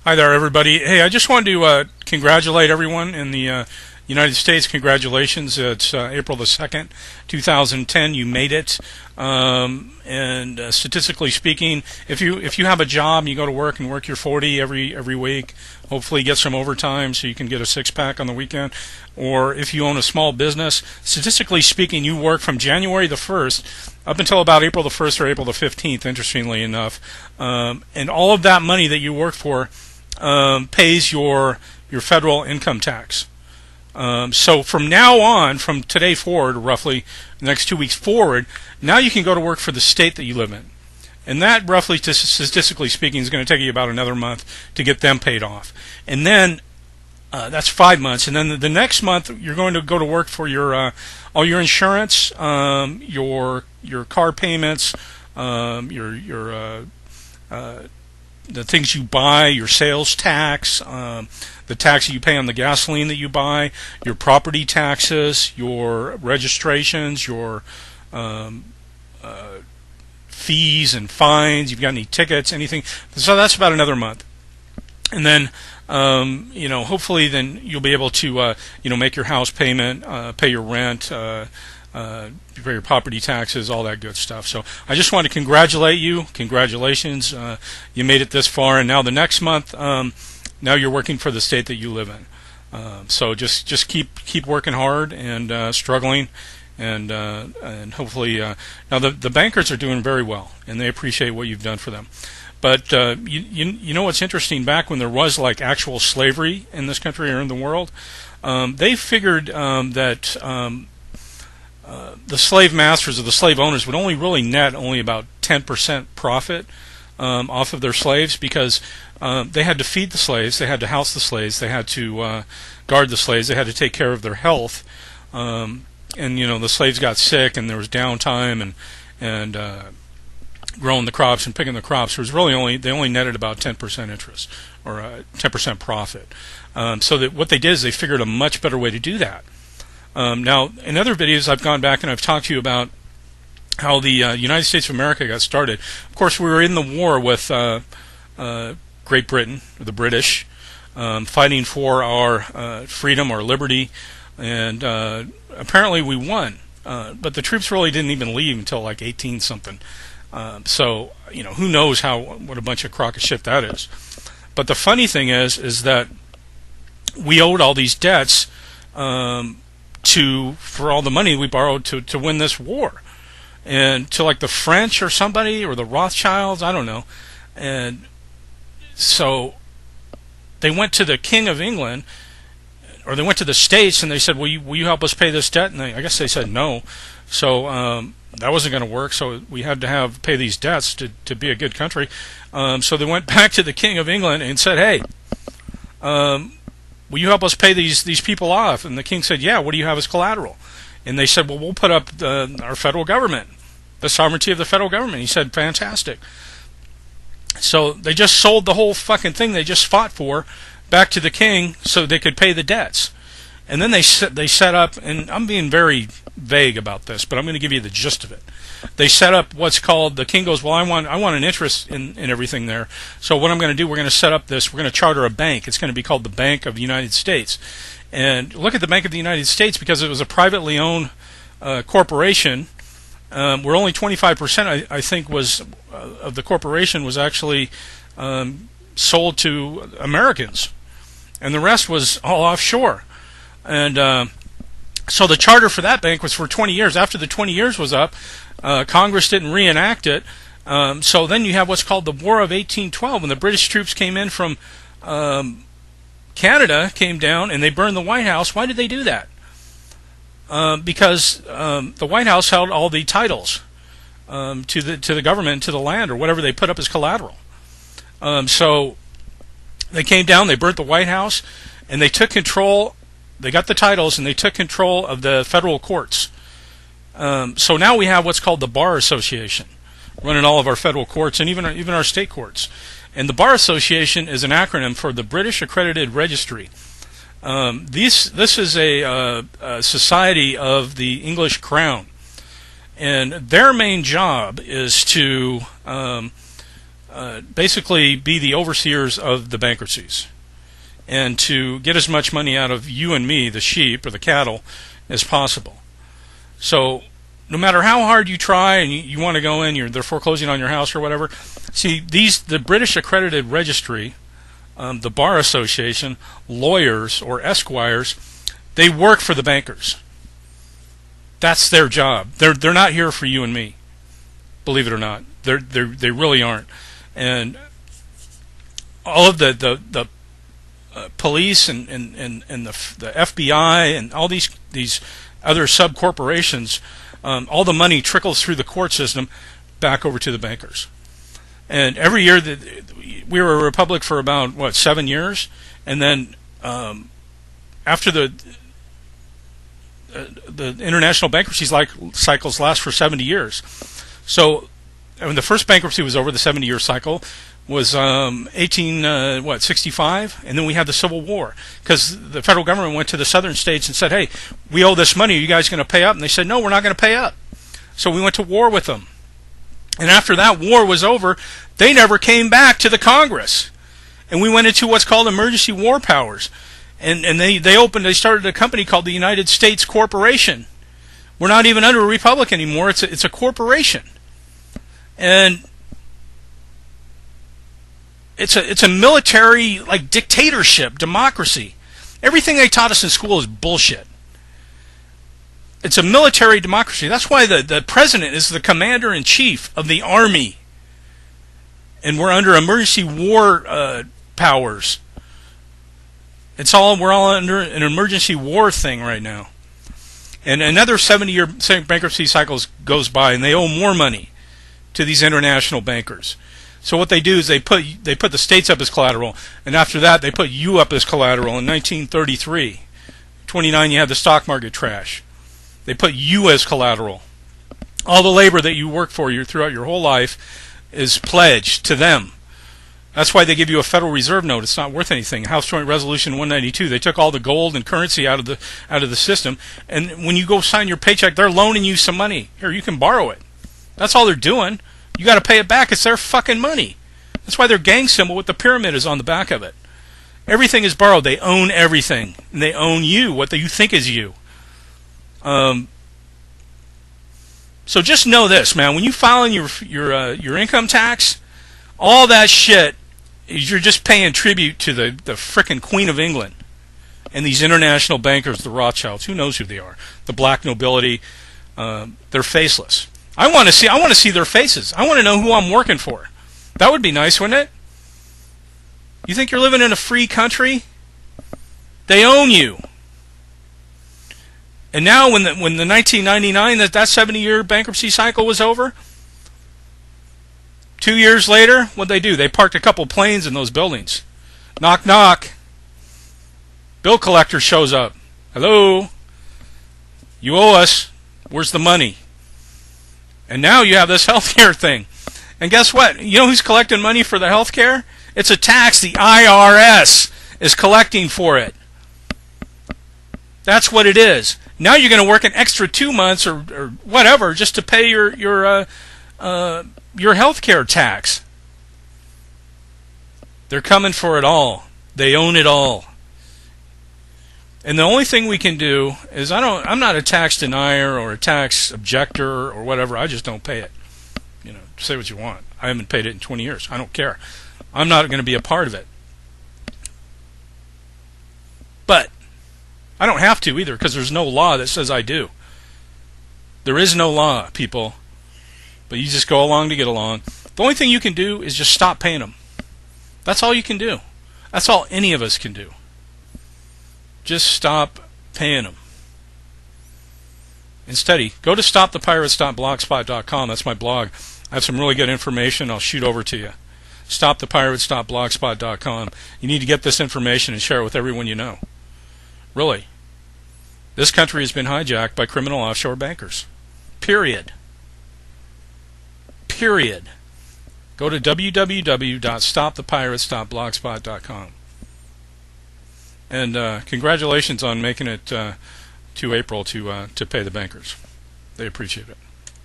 Hi there, everybody. Hey, I just wanted to congratulate everyone in the United States. Congratulations. It's April the 2nd, 2010. You made it. And statistically speaking, if you have a job, you go to work and work your 40 every week, hopefully get some overtime so you can get a six-pack on the weekend. Or if you own a small business, statistically speaking, you work from January the 1st up until about April the 1st or April the 15th, interestingly enough. And all of that money that you work for pays your federal income tax. So from now on, from today forward, roughly the next 2 weeks forward, now you can go to work for the state that you live in. And that, roughly, statistically speaking, is going to take you about another month to get them paid off. And then that's 5 months. And then the next month, you're going to go to work for your all your insurance, your car payments, the things you buy, your sales tax, the tax that you pay on the gasoline that you buy, your property taxes, your registrations, your fees and fines. You've got any tickets, anything. So that's about another month. And then, hopefully then you'll be able to, make your house payment, pay your rent, pay your property taxes, all that good stuff. So I just want to congratulate you. Congratulations. You made it this far. And now the next month, now you're working for the state that you live in. So just keep working hard and struggling. And hopefully, now the bankers are doing very well, and they appreciate what you've done for them. But you know what's interesting? Back when there was like actual slavery in this country or in the world, they figured that the slave masters or the slave owners would only really net only about 10% profit off of their slaves, because they had to feed the slaves, they had to house the slaves, they had to guard the slaves, they had to take care of their health. And the slaves got sick, and there was downtime and growing the crops and picking the crops. It was really they only netted about 10% interest or 10% profit. So that what they did is they figured a much better way to do that. Now, in other videos, I've gone back and I've talked to you about how the United States of America got started. Of course, we were in the war with Great Britain, the British, fighting for our freedom, our liberty, and apparently we won. But the troops really didn't even leave until like 18-something. So, who knows what a bunch of crock of shit that is. But the funny thing is that we owed all these debts for all the money we borrowed to win this war, and to like the French or somebody or the Rothschilds, I don't know. And so they went to the King of England, or they went to the States, and they said, will you help us pay this debt? And I guess they said no. So that wasn't going to work, so we had to pay these debts to be a good country. So they went back to the King of England and said, hey, will you help us pay these people off? And the king said, yeah, what do you have as collateral? And they said, well, we'll put up our federal government, the sovereignty of the federal government. He said, fantastic. So they just sold the whole fucking thing they just fought for back to the king so they could pay the debts. And then they set up, and I'm being very vague about this, but I'm going to give you the gist of it. They set up what's called, the king goes, well, I want an interest in everything there. So what I'm going to do, we're going to set up we're going to charter a bank. It's going to be called the Bank of the United States. And look at the Bank of the United States, because it was a privately owned corporation, where only 25%, I think, of the corporation was actually sold to Americans. And the rest was all offshore. And so the charter for that bank was for 20 years. After the 20 years was up, Congress didn't reenact it. So then you have what's called the War of 1812, when the British troops came in from Canada, came down, and they burned the White House. Why did they do that? Because the White House held all the titles to the government, to the land, or whatever they put up as collateral. So they came down, they burnt the White House, and they took control. They got the titles, and they took control of the federal courts. So now we have what's called the Bar Association running all of our federal courts and even our state courts. And the Bar Association is an acronym for the British Accredited Registry. This is a society of the English Crown, and their main job is to basically be the overseers of the bankruptcies and to get as much money out of you and me, the sheep or the cattle, as possible. So no matter how hard you try and you want to go in, they're foreclosing on your house or whatever. See, the British Accredited Registry, the Bar Association, lawyers or esquires, they work for the bankers. That's their job. They're not here for you and me. Believe it or not, they really aren't. And all of the police and the FBI and all these other sub corporations, all the money trickles through the court system back over to the bankers. And every year we were a republic for about 7 years, and then after the international bankruptcy cycles last for 70 years. So when the first bankruptcy was over, the 70-year cycle was 1865, and then we had the Civil War because the federal government went to the southern states and said, "Hey, we owe this money. Are you guys going to pay up?" And they said, "No, we're not going to pay up." So we went to war with them. And after that war was over, they never came back to the Congress, and we went into what's called emergency war powers. And they started a company called the United States Corporation. We're not even under a republic anymore. It's a corporation, and it's a military dictatorship, democracy. Everything they taught us in school is bullshit. It's a military democracy. That's why the president is the commander-in-chief of the army, and we're under emergency war powers. We're all under an emergency war thing right now. And another 70-year bankruptcy cycle goes by, and they owe more money to these international bankers. So what they do is they put the states up as collateral, and after that they put you up as collateral. In 1933, 29, you had the stock market crash. They put you as collateral. All the labor that you work for throughout your whole life is pledged to them. That's why they give you a Federal Reserve note. It's not worth anything. House Joint Resolution 192. They took all the gold and currency out of the system, and when you go sign your paycheck, they're loaning you some money. Here, you can borrow it. That's all they're doing. You got to pay it back. It's their fucking money. That's why their gang symbol with the pyramid is on the back of it. Everything is borrowed. They own everything, and they own you, what you think is you. So just know this, man. When you file in your income tax, all that shit, you're just paying tribute to the frickin' Queen of England and these international bankers, the Rothschilds. Who knows who they are? The black nobility. They're faceless. I want to see their faces. I want to know who I'm working for. That would be nice, wouldn't it? You think you're living in a free country? They own you. And now when the 1999, that 70-year bankruptcy cycle was over, 2 years later, what'd they do? They parked a couple planes in those buildings. Knock, knock. Bill collector shows up. Hello? You owe us. Where's the money? And now you have this healthcare thing. And guess what? You know who's collecting money for the healthcare? It's a tax. The IRS is collecting for it. That's what it is. Now you're going to work an extra 2 months or whatever just to pay your healthcare tax. They're coming for it all. They own it all. And the only thing we can do is I'm not a tax denier or a tax objector or whatever. I just don't pay it. Say what you want. I haven't paid it in 20 years. I don't care. I'm not going to be a part of it. But I don't have to either because there's no law that says I do. There is no law, people. But you just go along to get along. The only thing you can do is just stop paying them. That's all you can do. That's all any of us can do. Just stop paying them. Instead, go to stopthepirates.blogspot.com. That's my blog. I have some really good information I'll shoot over to you. Stopthepirates.blogspot.com. You need to get this information and share it with everyone you know. Really. This country has been hijacked by criminal offshore bankers. Period. Period. Go to www.stopthepirates.blogspot.com. And congratulations on making it to April to pay the bankers. They appreciate it.